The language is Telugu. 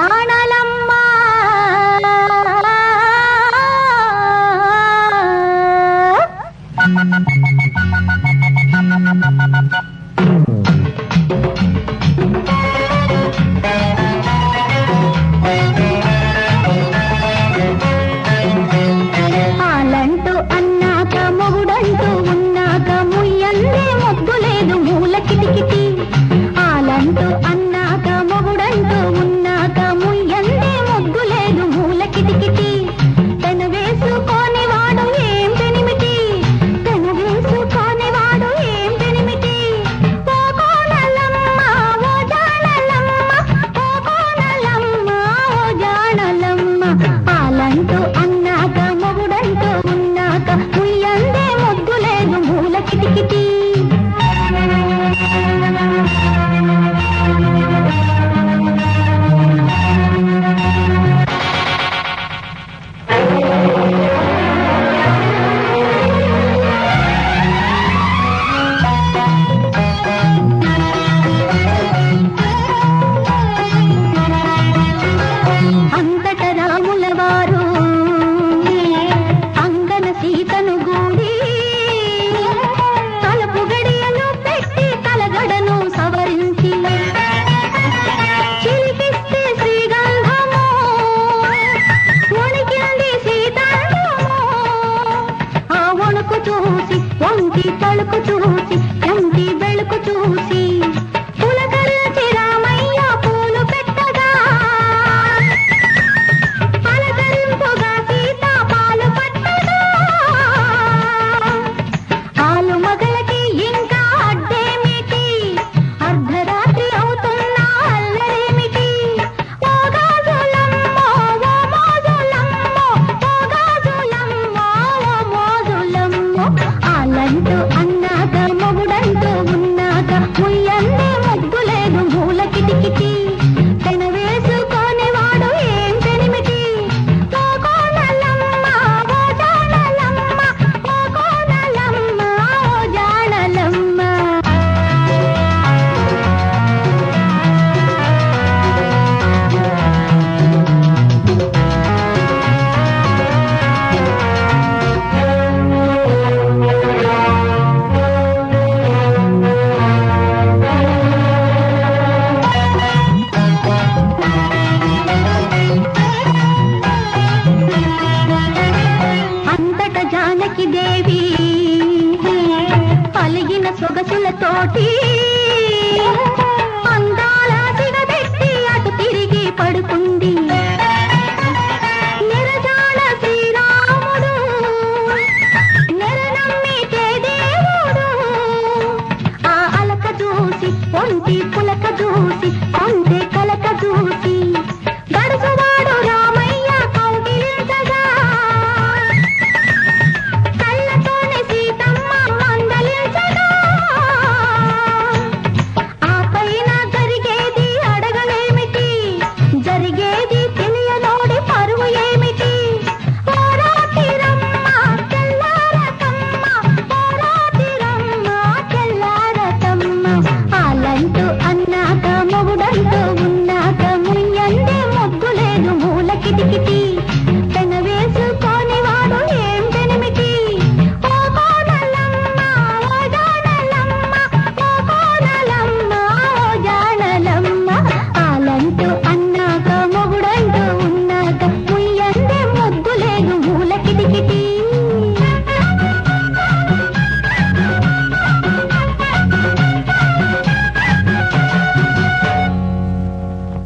జానలమ్మ ఆలంటూ అన్నాక మొగుడంటూ ఉన్నాక ముయ్యందే ముద్దు లేదు మూల కిటికిటి ఆలంటూ అన్నాక మొగుడంటూ ఉన్నాక ముయ్యందే ముద్దు లేదు మూల కిటికిటి తన వేసుకొని వాడు ఏం పెనిమిటి తన వేసుకొని వాడు ఏం పెనిమిటి ఓ కోనలమ్మ ఓ జానలమ్మ ఓ కోనలమ్మ ఓ జానలమ్మ ఆలంటూ అన్నాక మొగుడంటూ ఉన్నాక ముయ్యందే ముద్దు లేదు మూల కిటికిటి అంతట రాముల వారు అంగన సీతను గూడి తలుపు గడియలు పెట్టి తలగడను సవరించి చిలికిస్తే శ్రీగంధము వణికింది సీతాండము ఆ వణుకు చూసి వంటి తలుకు చూసి కంటి వెళుకు చూసి పులకరించి రామయ్య పూలు పెట్టగా పలకరింపుగా సీత పాలు పట్టగా ఆలు మగలకి ఇంకా అడ్డేమిటి అర్ధరాత్రి అవుతున్నా అల్లరేమిటి ఓ గాజులమ్మో ఓ మోజులమ్మో ఓ గాజులమ్మో ఓ మోజులమ్మో ఆలంటూ అన్నాక మొగుడంటూ ఉన్నాక ముయ్యందే ముద్దు లేదు మూల కిటికిటి తన వేసుకొని వాడు ఏం పెనిమిటి ఓ కోనలమ్మ ఓ జానలమ్మ ఓ కోనలమ్మ ఓ జానలమ్మ అంతట జానకి దేవి పలిగిన సొగసులతోటి అందాల సిగబెట్టి అటు తిరిగి పడుకుంది నిరజాల శ్రీరాముడు నెరనమ్మితే దేవుడు ఆ అలక చూసి ఒంటి పులక చూసి కొంటే కలక చూసి గడుసువాడు రామయ్య కౌగిలించగా కళ్ళతోనే సీతమ్మ మందలించగా ఆ పైన జరిగేది అడగలేమిటి జరిగేది తెలియనోడి పరువు ఏమిటి ఓ రాతిరమ్మ తెల్లారతమ్మ ఓ రాతిరమ్మ తెల్లారతమ్మ ఆలంటూ అన్నాక మొగుడంటూ ఉన్నాక ముయ్యందే ముగ్గు లేదు మూల కిటికిటి తన వేసుకొని వాడు ఏం పెనిమిటి ఓ కోనలమ్మ ఓ జానలమ్మ ఓ కోనలమ్మ ఓ జానలమ్మ ఆలంటూ